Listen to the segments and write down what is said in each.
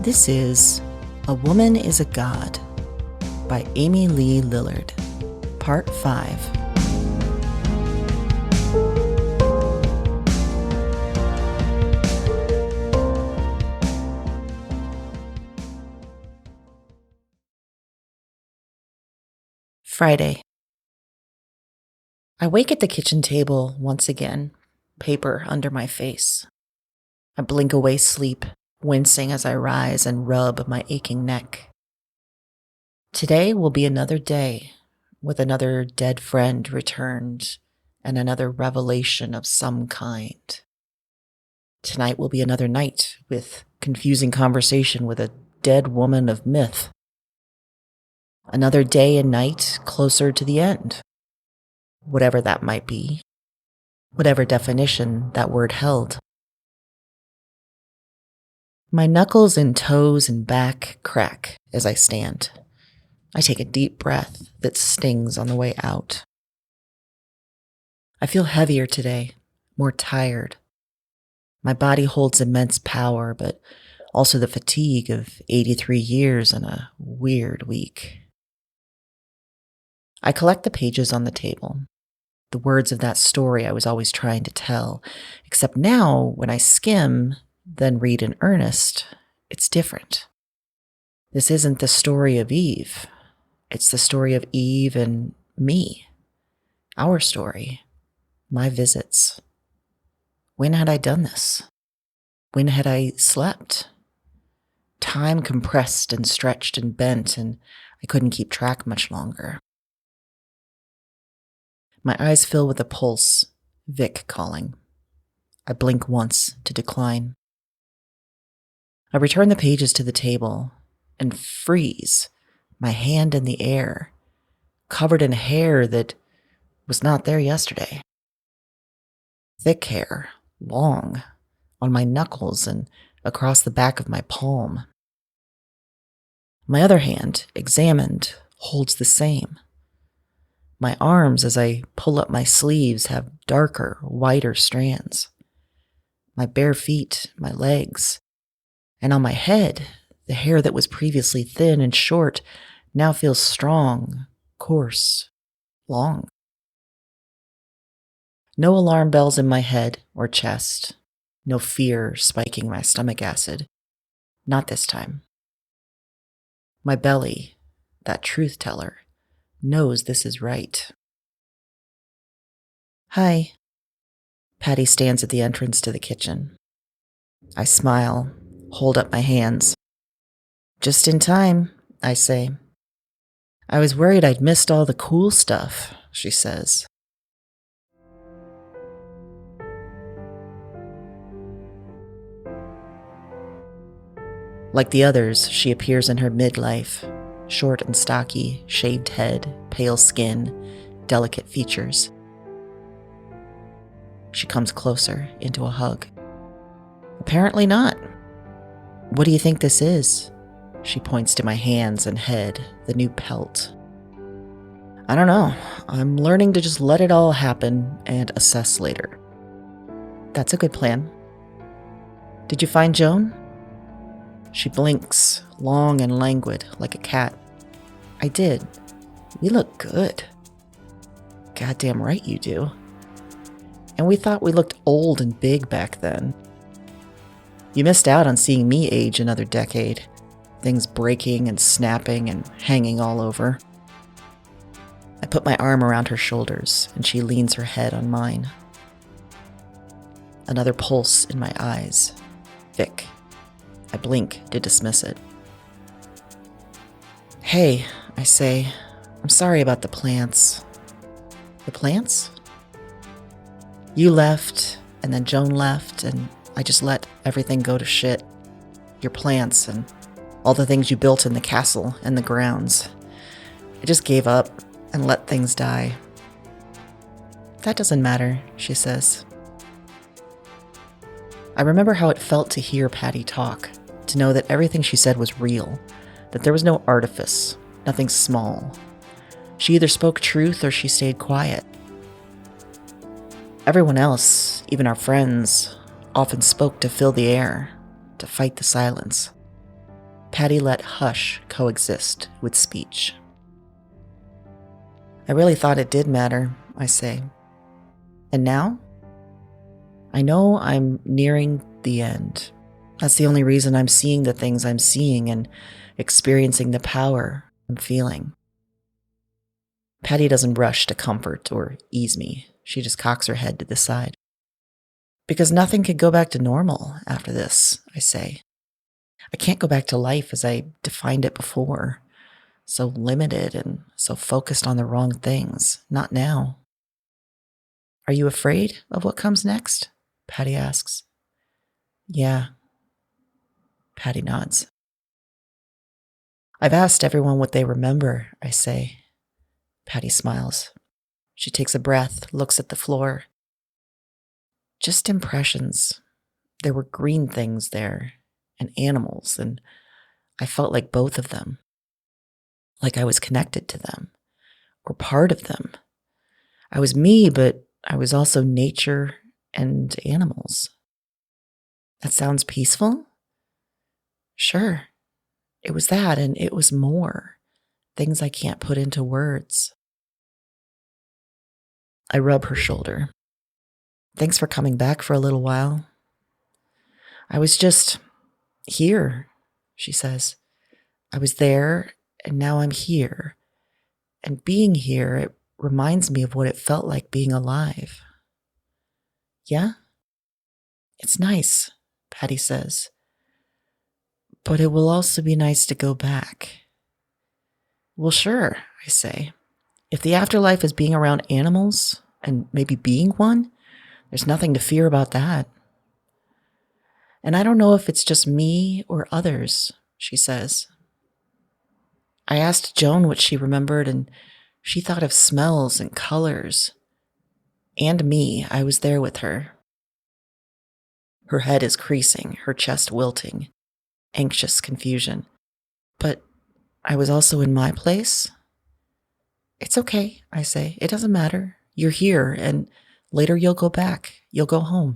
This is A Woman is a God by Amy Lee Lillard, Part 5. Friday. I wake at the kitchen table once again, paper under my face. I blink away sleep, wincing as I rise and rub my aching neck. Today will be another day, with another dead friend returned and another revelation of some kind. Tonight will be another night with confusing conversation with a dead woman of myth. Another day and night closer to the end, whatever that might be, whatever definition that word held. My knuckles and toes and back crack as I stand. I take a deep breath that stings on the way out. I feel heavier today, more tired. My body holds immense power, but also the fatigue of 83 years and a weird week. I collect the pages on the table, the words of that story I was always trying to tell, except now when I skim, then read in earnest, it's different. This isn't the story of Eve. It's the story of Eve and me. Our story. My visits. When had I done this? When had I slept? Time compressed and stretched and bent, and I couldn't keep track much longer. My eyes fill with a pulse, Vic calling. I blink once to decline. I return the pages to the table and freeze, my hand in the air, covered in hair that was not there yesterday. Thick hair, long, on my knuckles and across the back of my palm. My other hand, examined, holds the same. My arms, as I pull up my sleeves, have darker, whiter strands. My bare feet, my legs, and on my head, the hair that was previously thin and short now feels strong, coarse, long. No alarm bells in my head or chest. No fear spiking my stomach acid. Not this time. My belly, that truth teller, knows this is right. Hi. Patty stands at the entrance to the kitchen. I smile, hold up my hands. Just in time, I say. I was worried I'd missed all the cool stuff, she says. Like the others, she appears in her midlife, short and stocky, shaved head, pale skin, delicate features. She comes closer into a hug. Apparently not. What do you think this is? She points to my hands and head, the new pelt. I don't know. I'm learning to just let it all happen and assess later. That's a good plan. Did you find Joan? She blinks, long and languid, like a cat. I did. We look good. Goddamn right you do. And we thought we looked old and big back then. You missed out on seeing me age another decade. Things breaking and snapping and hanging all over. I put my arm around her shoulders, and she leans her head on mine. Another pulse in my eyes. Vic. I blink to dismiss it. Hey, I say, I'm sorry about the plants. The plants? You left, and then Joan left, and I just let everything go to shit. Your plants and all the things you built in the castle and the grounds. I just gave up and let things die. That doesn't matter, she says. I remember how it felt to hear Patty talk, to know that everything she said was real, that there was no artifice, nothing small. She either spoke truth or she stayed quiet. Everyone else, even our friends, often spoke to fill the air, to fight the silence. Patty let hush coexist with speech. I really thought it did matter, I say. And now? I know I'm nearing the end. That's the only reason I'm seeing the things I'm seeing and experiencing the power I'm feeling. Patty doesn't rush to comfort or ease me. She just cocks her head to the side. Because nothing could go back to normal after this, I say. I can't go back to life as I defined it before. So limited and so focused on the wrong things. Not now. Are you afraid of what comes next? Patty asks. Yeah. Patty nods. I've asked everyone what they remember, I say. Patty smiles. She takes a breath, looks at the floor. Just impressions. There were green things there, and animals, and I felt like both of them. Like I was connected to them, or part of them. I was me, but I was also nature and animals. That sounds peaceful? Sure. It was that, and it was more. Things I can't put into words. I rub her shoulder. Thanks for coming back for a little while. I was just here, she says. I was there, and now I'm here. And being here, it reminds me of what it felt like being alive. Yeah? It's nice, Patty says. But it will also be nice to go back. Well, sure, I say. If the afterlife is being around animals, and maybe being one, there's nothing to fear about that. And I don't know if it's just me or others, she says. I asked Joan what she remembered, and she thought of smells and colors. And me, I was there with her. Her head is creasing, her chest wilting, anxious confusion. But I was also in my place. It's okay, I say. It doesn't matter. You're here, and later you'll go back. You'll go home.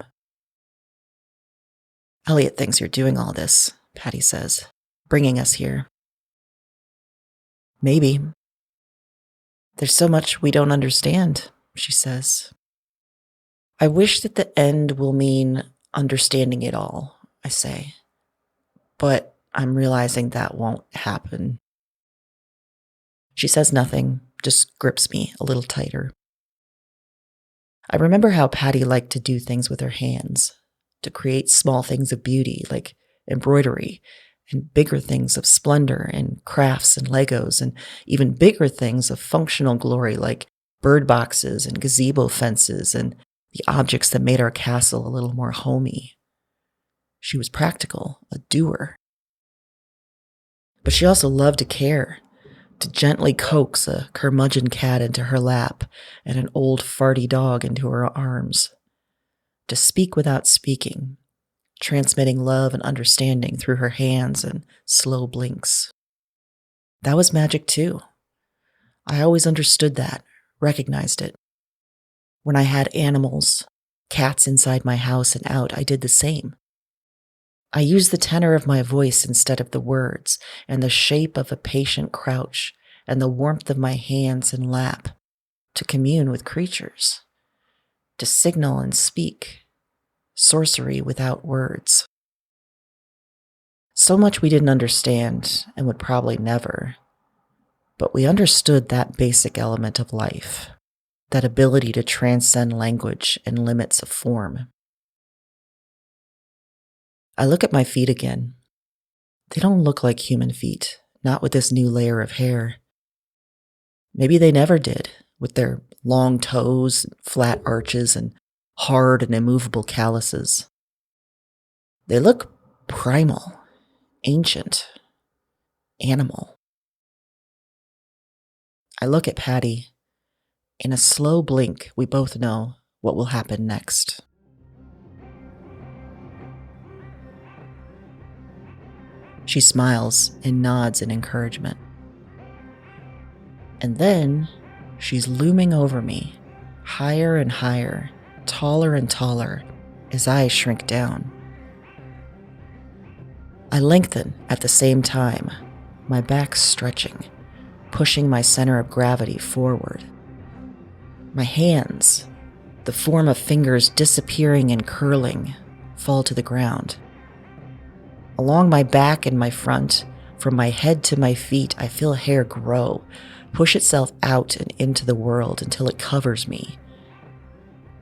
Elliot thinks you're doing all this, Patty says, bringing us here. Maybe. There's so much we don't understand, she says. I wish that the end will mean understanding it all, I say. But I'm realizing that won't happen. She says nothing, just grips me a little tighter. I remember how Patty liked to do things with her hands, to create small things of beauty like embroidery, and bigger things of splendor and crafts and Legos, and even bigger things of functional glory like bird boxes and gazebo fences and the objects that made our castle a little more homey. She was practical, a doer. But she also loved to care, to gently coax a curmudgeon cat into her lap and an old farty dog into her arms, to speak without speaking, transmitting love and understanding through her hands and slow blinks. That was magic too. I always understood that, recognized it. When I had animals, cats inside my house and out, I did the same. I used the tenor of my voice instead of the words, and the shape of a patient crouch, and the warmth of my hands and lap, to commune with creatures, to signal and speak, sorcery without words. So much we didn't understand, and would probably never, but we understood that basic element of life, that ability to transcend language and limits of form. I look at my feet again. They don't look like human feet, not with this new layer of hair. Maybe they never did, with their long toes, flat arches, and hard and immovable calluses. They look primal, ancient, animal. I look at Patty. In a slow blink, we both know what will happen next. She smiles and nods in encouragement. And then she's looming over me, higher and higher, taller and taller, as I shrink down. I lengthen at the same time, my back stretching, pushing my center of gravity forward. My hands, the form of fingers disappearing and curling, fall to the ground. Along my back and my front, from my head to my feet, I feel hair grow, push itself out and into the world until it covers me.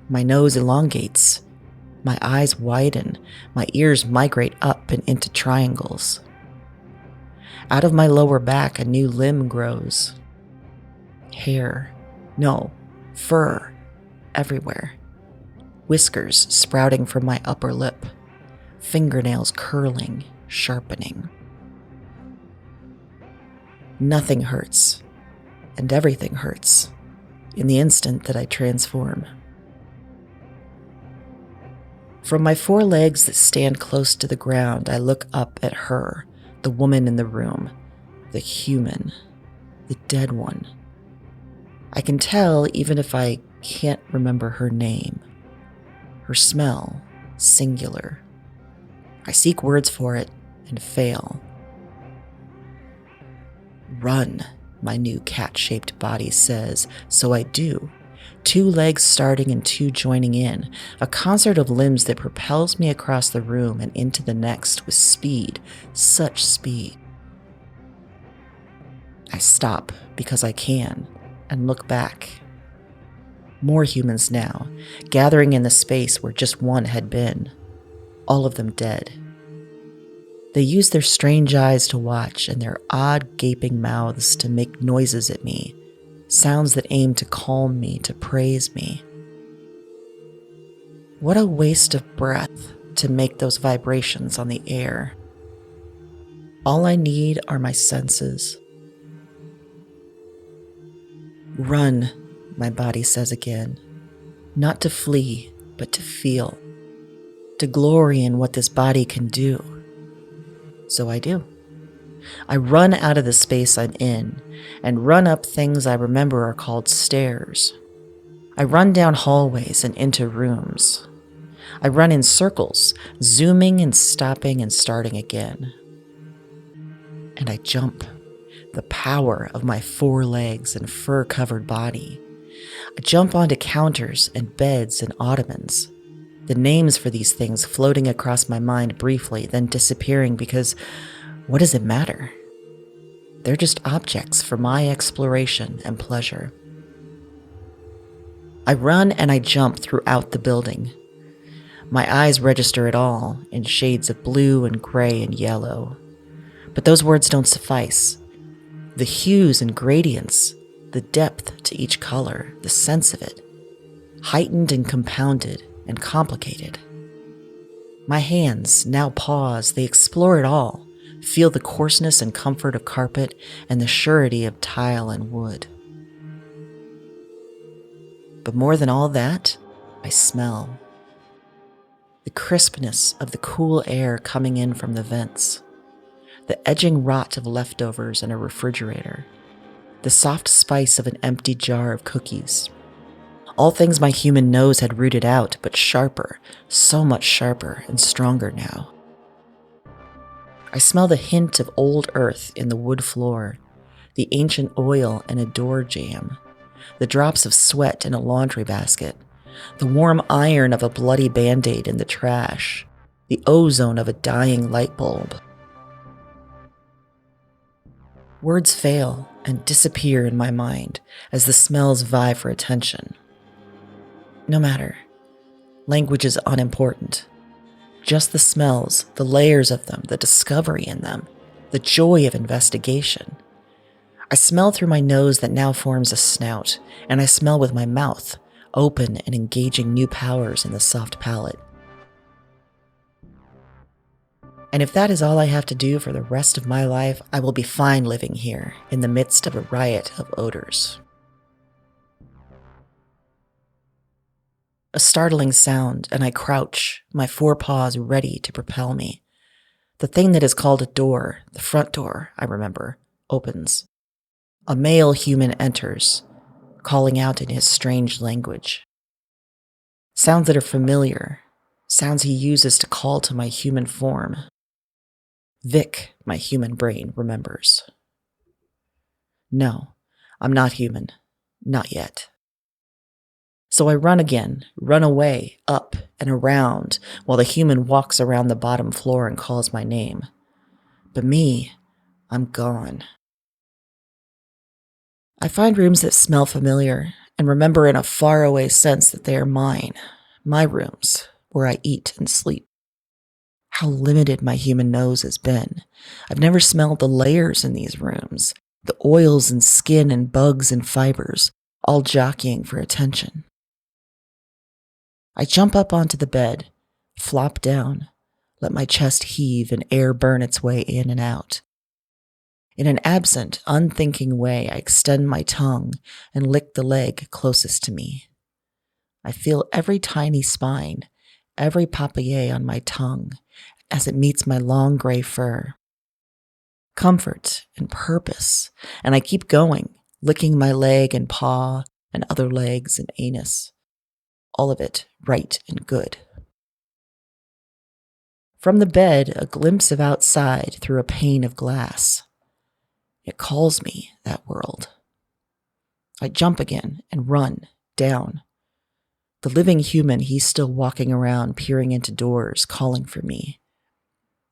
My nose elongates, my eyes widen, my ears migrate up and into triangles. Out of my lower back, a new limb grows. Hair, no, fur, everywhere. Whiskers sprouting from my upper lip, fingernails curling, sharpening. Nothing hurts, and everything hurts in the instant that I transform. From my four legs that stand close to the ground, I look up at her, the woman in the room, the human, the dead one. I can tell even if I can't remember her name. Her smell, singular. I seek words for it and fail. Run, my new cat-shaped body says, so I do. 2 legs starting and 2 joining in, a concert of limbs that propels me across the room and into the next with speed, such speed. I stop because I can and look back. More humans now, gathering in the space where just one had been, all of them dead. They use their strange eyes to watch and their odd gaping mouths to make noises at me, sounds that aim to calm me, to praise me. What a waste of breath to make those vibrations on the air. All I need are my senses. Run, my body says again, not to flee, but to feel, to glory in what this body can do. So I do. I run out of the space I'm in and run up things I remember are called stairs. I run down hallways and into rooms. I run in circles, zooming and stopping and starting again. And I jump, the power of my 4 legs and fur-covered body. I jump onto counters and beds and ottomans, the names for these things floating across my mind briefly, then disappearing because what does it matter? They're just objects for my exploration and pleasure. I run and I jump throughout the building. My eyes register it all in shades of blue and gray and yellow. But those words don't suffice. The hues and gradients, the depth to each color, the sense of it, heightened and compounded and complicated. My hands now pause, they explore it all, feel the coarseness and comfort of carpet and the surety of tile and wood. But more than all that, I smell. The crispness of the cool air coming in from the vents, the edging rot of leftovers in a refrigerator, the soft spice of an empty jar of cookies. All things my human nose had rooted out, but sharper, so much sharper and stronger now. I smell the hint of old earth in the wood floor, the ancient oil in a door jamb, the drops of sweat in a laundry basket, the warm iron of a bloody Band-Aid in the trash, the ozone of a dying light bulb. Words fail and disappear in my mind as the smells vie for attention. No matter. Language is unimportant. Just the smells, the layers of them, the discovery in them, the joy of investigation. I smell through my nose that now forms a snout, and I smell with my mouth, open and engaging new powers in the soft palate. And if that is all I have to do for the rest of my life, I will be fine living here in the midst of a riot of odors. A startling sound, and I crouch, my 4 paws ready to propel me. The thing that is called a door, the front door, I remember, opens. A male human enters, calling out in his strange language. Sounds that are familiar, sounds he uses to call to my human form. Vic, my human brain, remembers. No, I'm not human. Not yet. So I run again, run away, up and around, while the human walks around the bottom floor and calls my name. But me, I'm gone. I find rooms that smell familiar and remember in a faraway sense that they are mine, my rooms, where I eat and sleep. How limited my human nose has been. I've never smelled the layers in these rooms, the oils and skin and bugs and fibers, all jockeying for attention. I jump up onto the bed, flop down, let my chest heave and air burn its way in and out. In an absent, unthinking way, I extend my tongue and lick the leg closest to me. I feel every tiny spine, every papier on my tongue as it meets my long gray fur. Comfort and purpose, and I keep going, licking my leg and paw and other legs and anus. All of it right and good. From the bed, a glimpse of outside through a pane of glass. It calls me, that world. I jump again and run, down. The living human, he's still walking around, peering into doors, calling for me.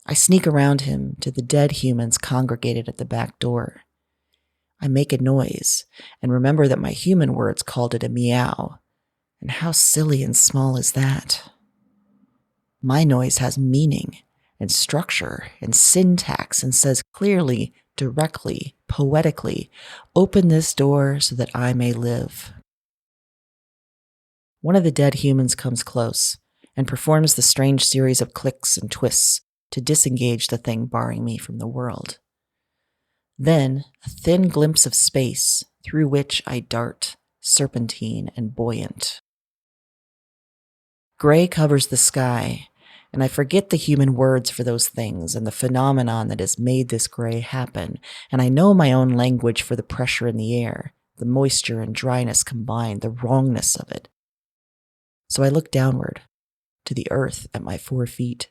I sneak around him to the dead humans congregated at the back door. I make a noise and remember that my human words called it a meow. And how silly and small is that? My noise has meaning and structure and syntax and says clearly, directly, poetically, open this door so that I may live. One of the dead humans comes close and performs the strange series of clicks and twists to disengage the thing barring me from the world. Then a thin glimpse of space through which I dart, serpentine and buoyant. Gray covers the sky, and I forget the human words for those things and the phenomenon that has made this gray happen, and I know my own language for the pressure in the air, the moisture and dryness combined, the wrongness of it. So I look downward, to the earth at my 4 feet.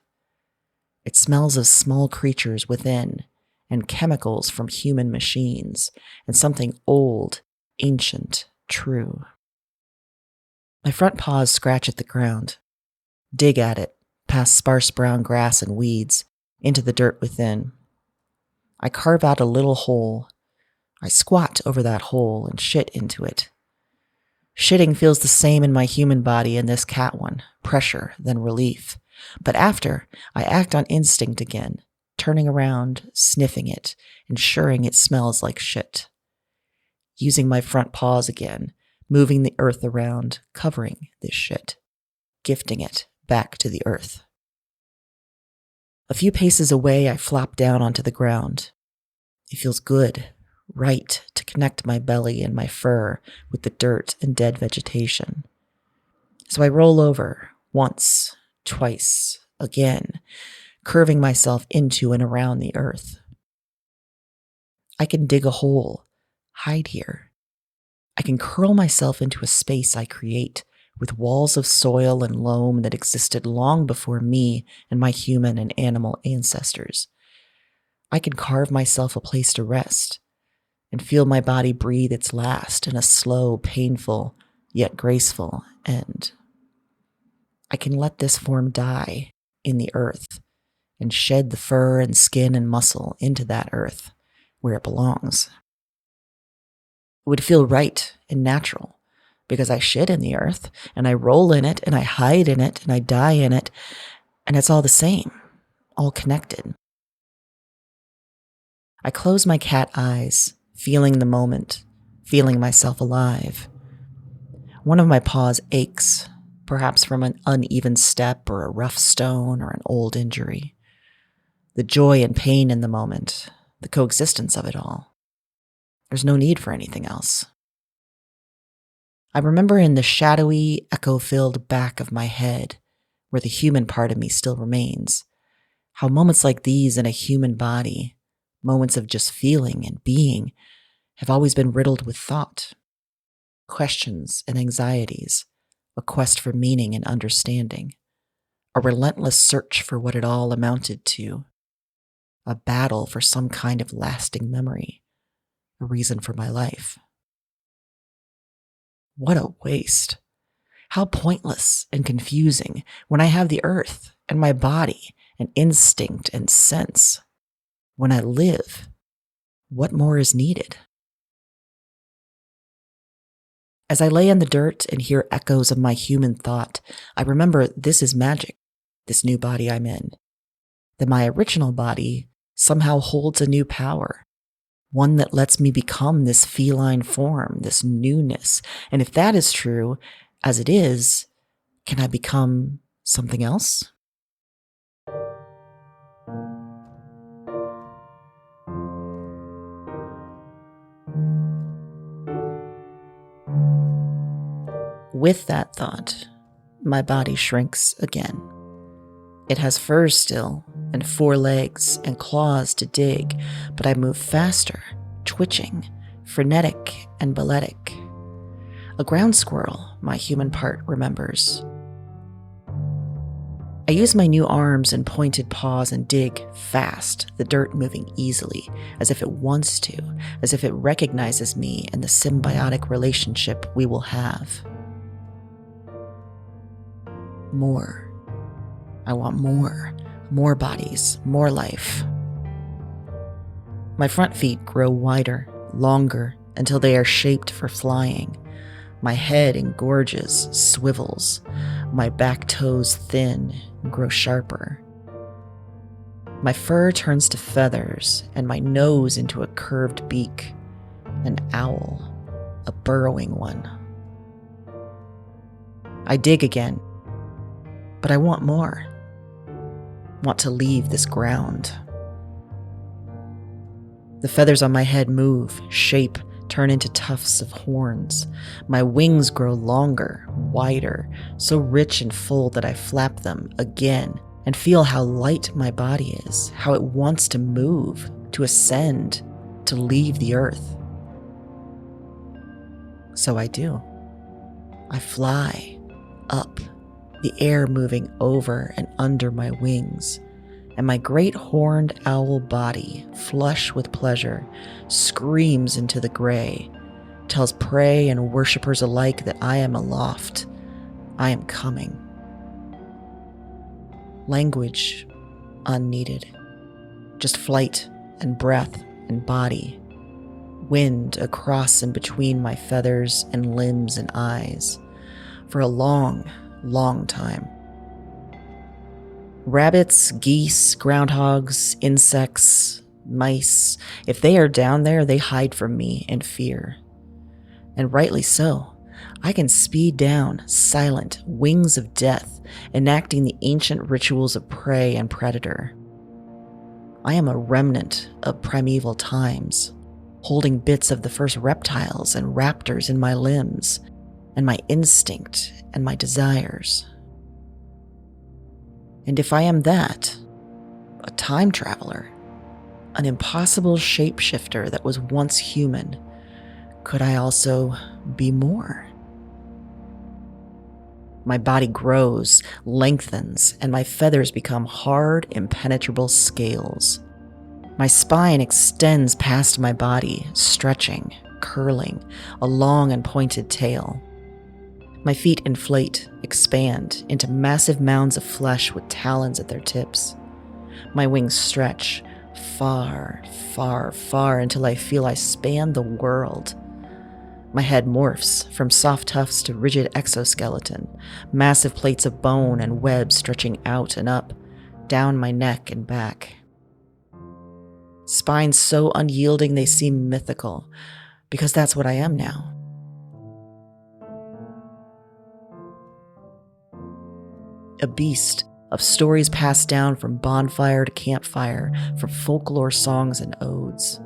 It smells of small creatures within, and chemicals from human machines, and something old, ancient, true. My front paws scratch at the ground, dig at it, past sparse brown grass and weeds, into the dirt within. I carve out a little hole. I squat over that hole and shit into it. Shitting feels the same in my human body in this cat one, pressure, then relief. But after, I act on instinct again, turning around, sniffing it, ensuring it smells like shit. Using my front paws again, moving the earth around, covering this shit, gifting it back to the earth. A few paces away, I flop down onto the ground. It feels good, right, to connect my belly and my fur with the dirt and dead vegetation. So I roll over, once, twice, again, curving myself into and around the earth. I can dig a hole, hide here. I can curl myself into a space I create with walls of soil and loam that existed long before me and my human and animal ancestors. I can carve myself a place to rest and feel my body breathe its last in a slow, painful, yet graceful end. I can let this form die in the earth and shed the fur and skin and muscle into that earth where it belongs. It would feel right and natural because I shit in the earth and I roll in it and I hide in it and I die in it, and it's all the same, all connected. I close my cat eyes, feeling the moment, feeling myself alive. One of my paws aches, perhaps from an uneven step or a rough stone or an old injury. The joy and pain in the moment, the coexistence of it all. There's no need for anything else. I remember in the shadowy, echo-filled back of my head, where the human part of me still remains, how moments like these in a human body, moments of just feeling and being, have always been riddled with thought, questions and anxieties, a quest for meaning and understanding, a relentless search for what it all amounted to, a battle for some kind of lasting memory, a reason for my life. What a waste. How pointless and confusing when I have the earth and my body and instinct and sense. When I live, what more is needed? As I lay in the dirt and hear echoes of my human thought, I remember this is magic, this new body I'm in. That my original body somehow holds a new power, one that lets me become this feline form, this newness. And if that is true, as it is, can I become something else? With that thought, my body shrinks again. It has fur still, and 4 legs and claws to dig, but I move faster, twitching, frenetic and balletic. A ground squirrel, my human part remembers. I use my new arms and pointed paws and dig fast, the dirt moving easily, as if it wants to, as if it recognizes me and the symbiotic relationship we will have. More. I want more. More bodies, more life. My front feet grow wider, longer, until they are shaped for flying. My head engorges, swivels. My back toes thin and grow sharper. My fur turns to feathers, and my nose into a curved beak. An owl, a burrowing one. I dig again, but I want more. Want to leave this ground. The feathers on my head move, shape, turn into tufts of horns. My wings grow longer, wider, so rich and full that I flap them again and feel how light my body is, how it wants to move, to ascend, to leave the earth. So I do. I fly up, the air moving over and under my wings, and my great horned owl body, flush with pleasure, screams into the gray, tells prey and worshippers alike that I am aloft, I am coming. Language unneeded, just flight and breath and body, wind across and between my feathers and limbs and eyes, for a long, long time. Rabbits, geese, groundhogs, insects, mice, if they are down there, they hide from me in fear. And rightly so. I can speed down, silent, wings of death, enacting the ancient rituals of prey and predator. I am a remnant of primeval times, holding bits of the first reptiles and raptors in my limbs, and my instinct and my desires. And if I am that, a time traveler, an impossible shapeshifter that was once human, could I also be more? My body grows, lengthens, and my feathers become hard, impenetrable scales. My spine extends past my body, stretching, curling, a long and pointed tail. My feet inflate, expand into massive mounds of flesh with talons at their tips. My wings stretch far, far, far until I feel I span the world. My head morphs from soft tufts to rigid exoskeleton, massive plates of bone and webs stretching out and up, down my neck and back. Spines so unyielding they seem mythical, because that's what I am now. A beast of stories passed down from bonfire to campfire, from folklore songs and odes.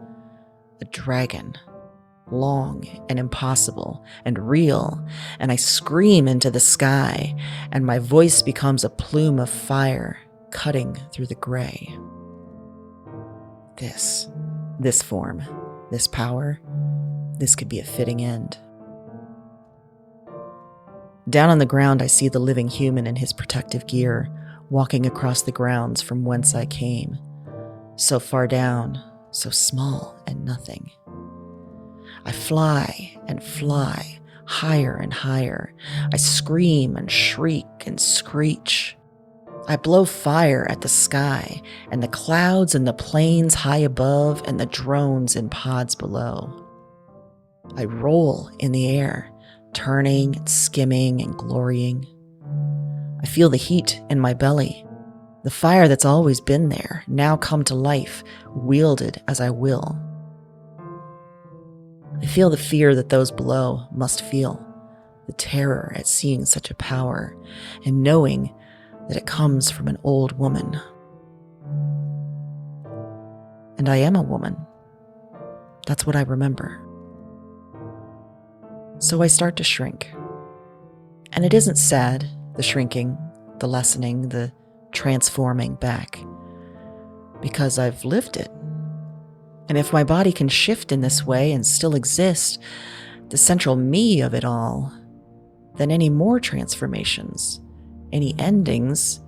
A dragon, long and impossible and real, and I scream into the sky, and my voice becomes a plume of fire cutting through the gray. This form, this power, this could be a fitting end. Down on the ground, I see the living human in his protective gear, walking across the grounds from whence I came. so far down, so small and nothing. I fly and fly, higher and higher. I scream and shriek and screech. I blow fire at the sky and the clouds and the planes high above and the drones in pods below. I roll in the air, turning and skimming and glorying. I feel the heat in my belly, the fire that's always been there, now come to life, wielded as I will. I feel the fear that those below must feel, the terror at seeing such a power, and knowing that it comes from an old woman. And I am a woman. That's what I remember. So I start to shrink. And it isn't sad, the shrinking, the lessening, the transforming back, because I've lived it. And if my body can shift in this way and still exist, the central me of it all, then any more transformations, any endings,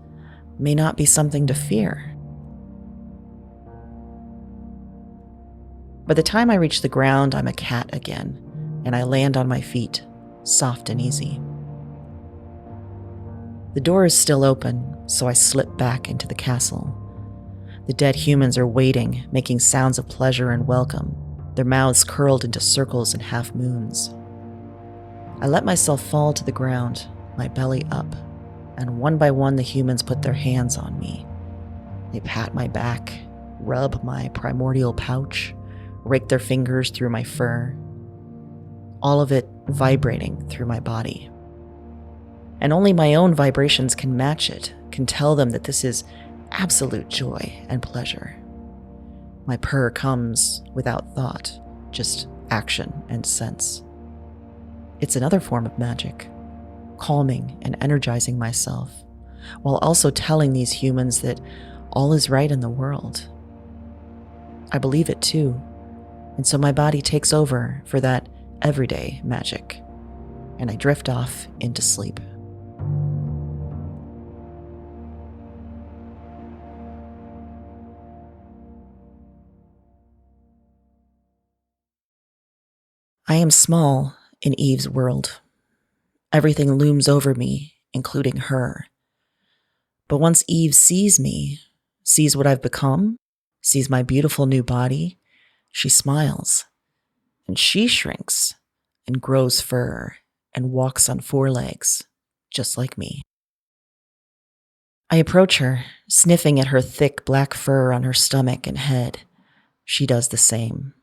may not be something to fear. By the time I reach the ground, I'm a cat again, and I land on my feet, soft and easy. The door is still open, so I slip back into the castle. The dead humans are waiting, making sounds of pleasure and welcome, their mouths curled into circles and half moons. I let myself fall to the ground, my belly up, and one by one the humans put their hands on me. They pat my back, rub my primordial pouch, rake their fingers through my fur, all of it vibrating through my body. And only my own vibrations can match it, can tell them that this is absolute joy and pleasure. My purr comes without thought, just action and sense. It's another form of magic, calming and energizing myself, while also telling these humans that all is right in the world. I believe it too, and so my body takes over for that everyday magic, and I drift off into sleep. I am small in Eve's world. Everything looms over me, including her. But once Eve sees me, sees what I've become, sees my beautiful new body, she smiles, and she shrinks and grows fur and walks on four legs, just like me. I approach her, sniffing at her thick black fur on her stomach and head. She does the same.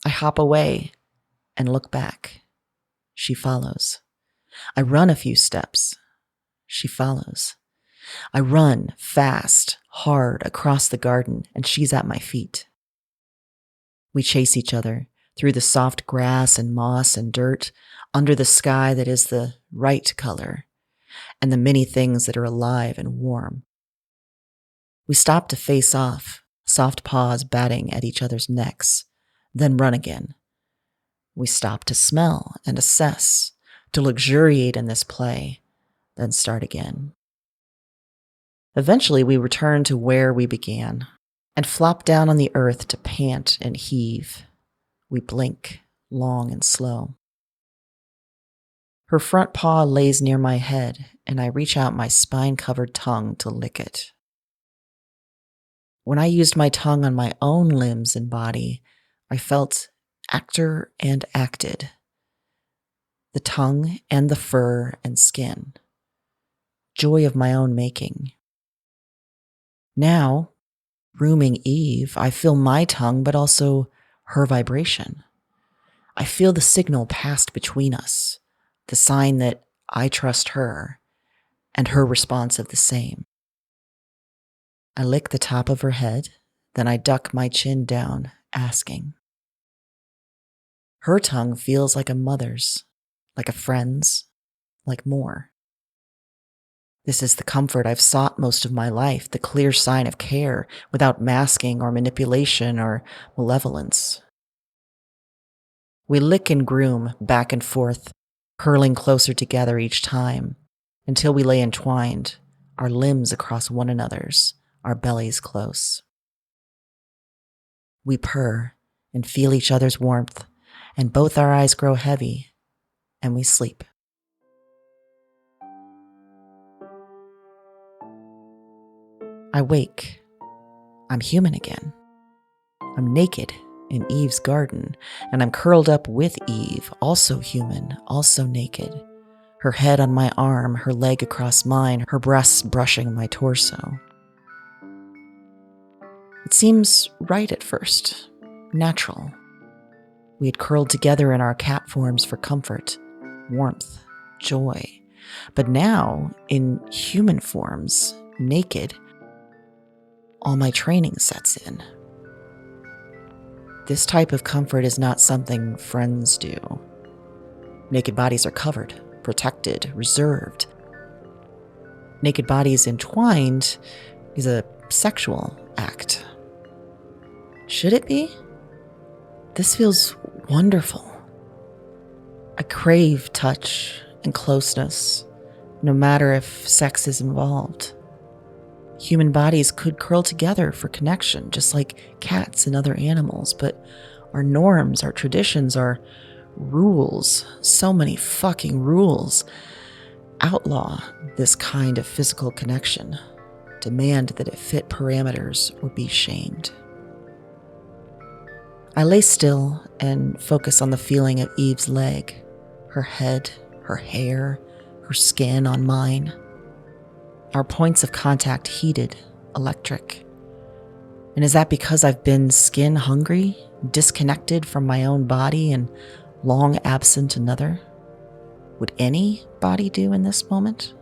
I hop away and look back. She follows. I run a few steps. She follows. I run fast, hard across the garden, and she's at my feet. We chase each other through the soft grass and moss and dirt, under the sky that is the right color, and the many things that are alive and warm. We stop to face off, soft paws batting at each other's necks, then run again. We stop to smell and assess, to luxuriate in this play, then start again. Eventually, we return to where we began and flop down on the earth to pant and heave. We blink, long and slow. Her front paw lays near my head, and I reach out my spine-covered tongue to lick it. When I used my tongue on my own limbs and body, I felt actor and acted. The tongue and the fur and skin. Joy of my own making. Now, rooming Eve, I feel my tongue, but also her vibration. I feel the signal passed between us, the sign that I trust her, and her response of the same. I lick the top of her head, then I duck my chin down, asking. Her tongue feels like a mother's, like a friend's, like more. This is the comfort I've sought most of my life, the clear sign of care, without masking or manipulation or malevolence. We lick and groom back and forth, curling closer together each time, until we lay entwined, our limbs across one another's, our bellies close. We purr and feel each other's warmth, and both our eyes grow heavy, and we sleep. I wake. I'm human again. I'm naked in Eve's garden, and I'm curled up with Eve, also human, also naked. Her head on my arm, her leg across mine, her breasts brushing my torso. It seems right at first, natural. We had curled together in our cat forms for comfort, warmth, joy. But now, in human forms, naked, all my training sets in. This type of comfort is not something friends do. Naked bodies are covered, protected, reserved. Naked bodies entwined is a sexual act. Should it be? This feels wonderful. I crave touch and closeness, no matter if sex is involved. Human bodies could curl together for connection, just like cats and other animals, but our norms, our traditions, our rules, so many fucking rules, outlaw this kind of physical connection, demand that it fit parameters or be shamed. I lay still and focus on the feeling of Eve's leg, her head, her hair, her skin on mine. Our points of contact heated, electric. And is that because I've been skin hungry, disconnected from my own body and long absent another? Would any body do in this moment?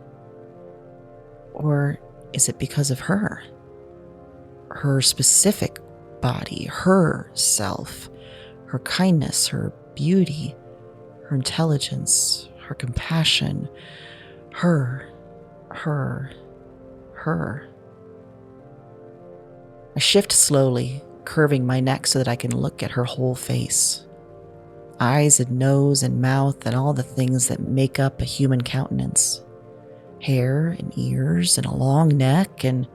Or is it because of her? Her specific body, her self, her kindness, her beauty, her intelligence, her compassion, her. I shift slowly, curving my neck so that I can look at her whole face. Eyes and nose and mouth and all the things that make up a human countenance. Hair and ears and a long neck, and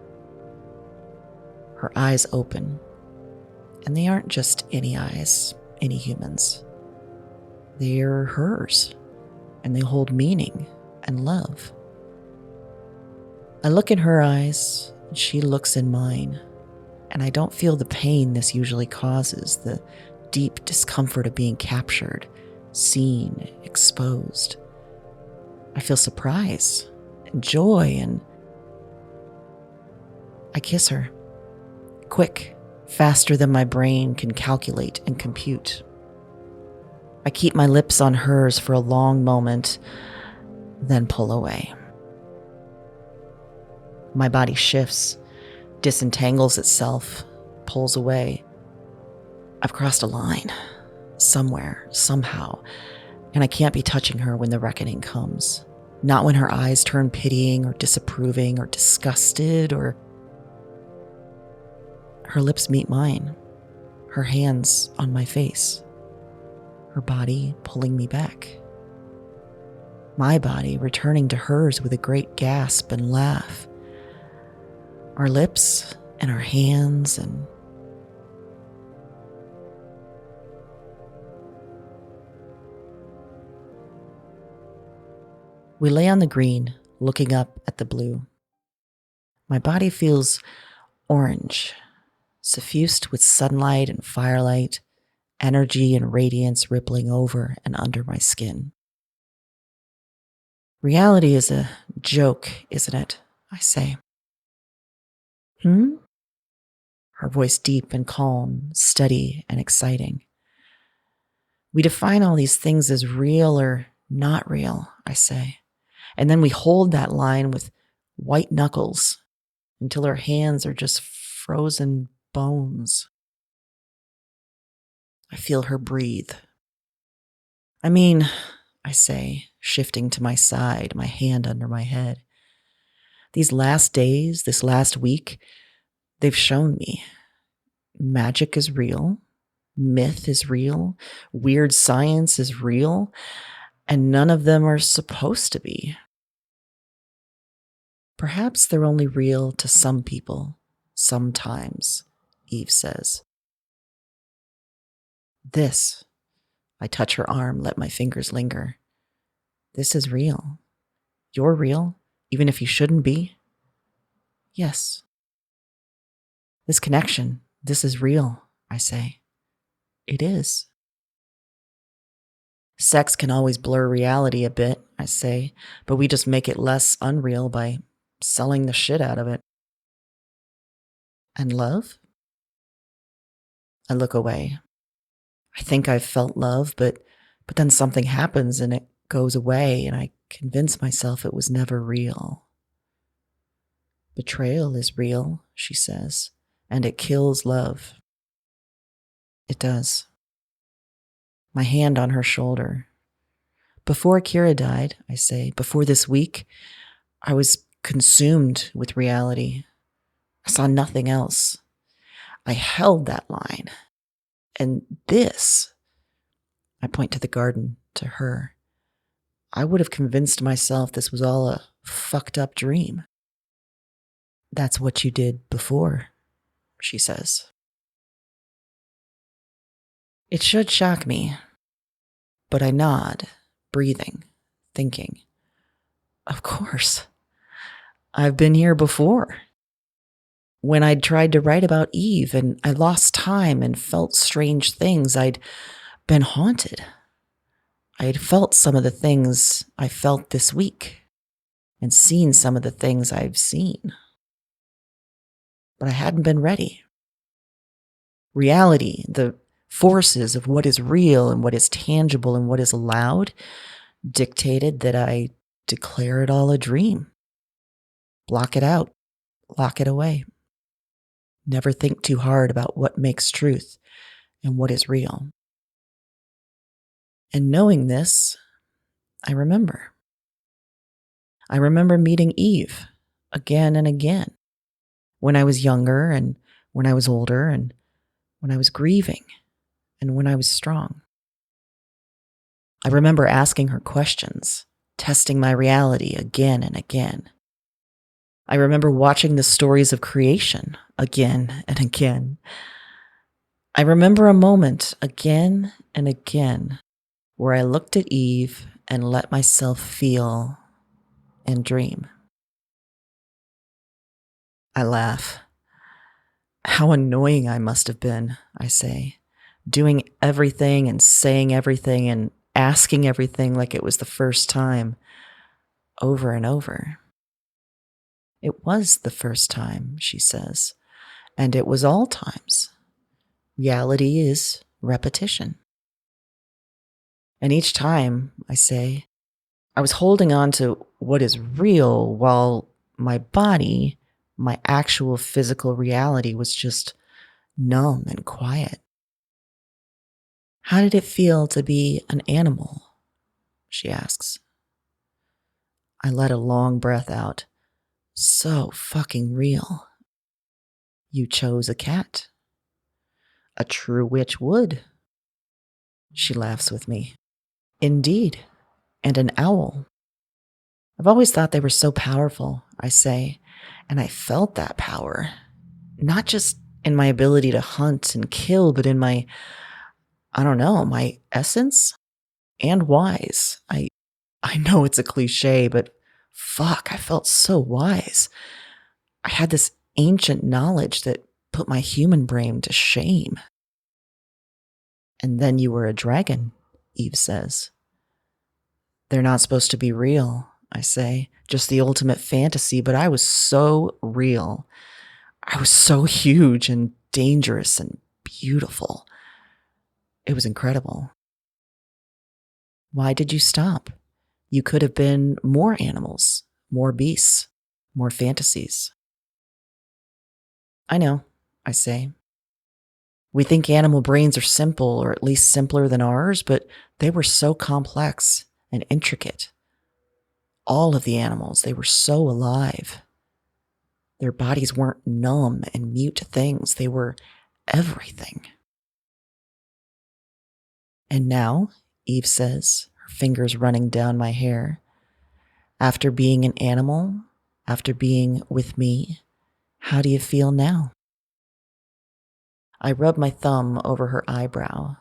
her eyes open. And they aren't just any eyes, any humans. They're hers, and they hold meaning and love. I look in her eyes, and she looks in mine, and I don't feel the pain this usually causes, the deep discomfort of being captured, seen, exposed. I feel surprise and joy, and I kiss her. Quick, faster than my brain can calculate and compute. I keep my lips on hers for a long moment, then pull away. My body shifts, disentangles itself, pulls away. I've crossed a line, somewhere, somehow, and I can't be touching her when the reckoning comes. Not when her eyes turn pitying or disapproving or disgusted or... Her lips meet mine, her hands on my face, her body pulling me back. My body returning to hers with a great gasp and laugh. Our lips and our hands and... We lay on the green, looking up at the blue. My body feels orange, suffused with sunlight and firelight, energy and radiance rippling over and under my skin. Reality is a joke, isn't it? I say. Her voice deep and calm, steady and exciting. We define all these things as real or not real, I say. And then we hold that line with white knuckles until our hands are just frozen bones. I feel her breathe. I say, shifting to my side, my hand under my head. These last days, this last week, they've shown me magic is real, myth is real, weird science is real, and none of them are supposed to be. Perhaps they're only real to some people, sometimes, Eve says. This, I touch her arm, let my fingers linger. This is real. You're real, even if you shouldn't be. Yes. This connection, this is real, I say. It is. Sex can always blur reality a bit, I say, but we just make it less unreal by selling the shit out of it. And love? I look away. I think I've felt love, but then something happens and it goes away, and I convince myself it was never real. Betrayal is real, she says, and it kills love. It does. My hand on her shoulder. Before Kira died, I say, before this week, I was consumed with reality. I saw nothing else. I held that line. And this, I point to the garden, to her. I would have convinced myself this was all a fucked up dream. That's what you did before, she says. It should shock me, but I nod, breathing, thinking. Of course. I've been here before. When I'd tried to write about Eve and I lost time and felt strange things, I'd been haunted. I had felt some of the things I felt this week and seen some of the things I've seen. But I hadn't been ready. Reality, the forces of what is real and what is tangible and what is allowed, dictated that I declare it all a dream. Block it out. Lock it away. Never think too hard about what makes truth and what is real. And knowing this, I remember. I remember meeting Eve again and again, when I was younger and when I was older and when I was grieving and when I was strong. I remember asking her questions, testing my reality again and again. I remember watching the stories of creation again and again. I remember a moment again and again where I looked at Eve and let myself feel and dream. I laugh. How annoying I must have been, I say, doing everything and saying everything and asking everything like it was the first time, over and over. It was the first time, she says, and it was all times. Reality is repetition. And each time, I say, I was holding on to what is real while my body, my actual physical reality, was just numb and quiet. How did it feel to be an animal? She asks. I let a long breath out. So fucking real. You chose a cat. A true witch would. She laughs with me. Indeed. And an owl. I've always thought they were so powerful, I say, and I felt that power. Not just in my ability to hunt and kill, but in my, my essence and wise. I know it's a cliche, but fuck, I felt so wise. I had this ancient knowledge that put my human brain to shame. And then you were a dragon, Eve says. They're not supposed to be real, I say, just the ultimate fantasy, but I was so real. I was so huge and dangerous and beautiful. It was incredible. Why did you stop? You could have been more animals, more beasts, more fantasies. I know, I say. We think animal brains are simple, or at least simpler than ours, but they were so complex and intricate. All of the animals, they were so alive. Their bodies weren't numb and mute things. They were everything. And now, Eve says, her fingers running down my hair, after being an animal, after being with me, how do you feel now? I rub my thumb over her eyebrow.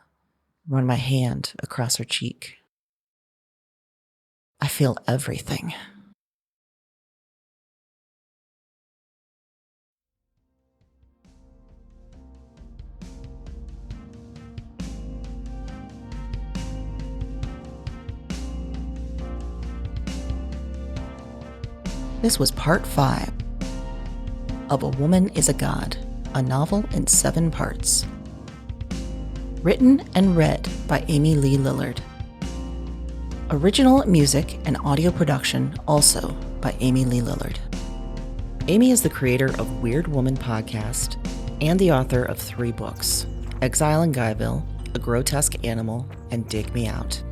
run my hand across her cheek. I feel everything. This was part 5 of A Woman is a God, a novel in 7 parts. Written and read by Amy Lee Lillard. Original music and audio production also by Amy Lee Lillard. Amy is the creator of Weird Woman podcast and the author of 3 books, Exile in Guyville, A Grotesque Animal, and Dig Me Out.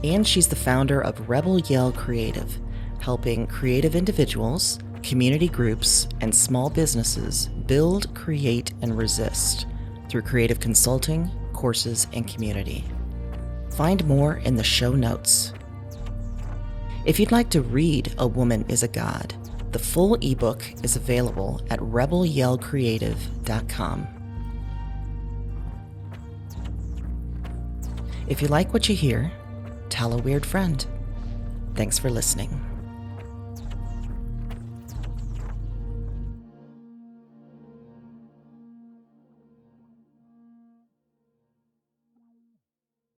And she's the founder of Rebel Yell Creative, helping creative individuals, community groups, and small businesses build, create, and resist through creative consulting, courses, and community. Find more in the show notes. If you'd like to read A Woman is a God, the full ebook is available at rebelyellcreative.com. If you like what you hear, tell a weird friend. Thanks for listening.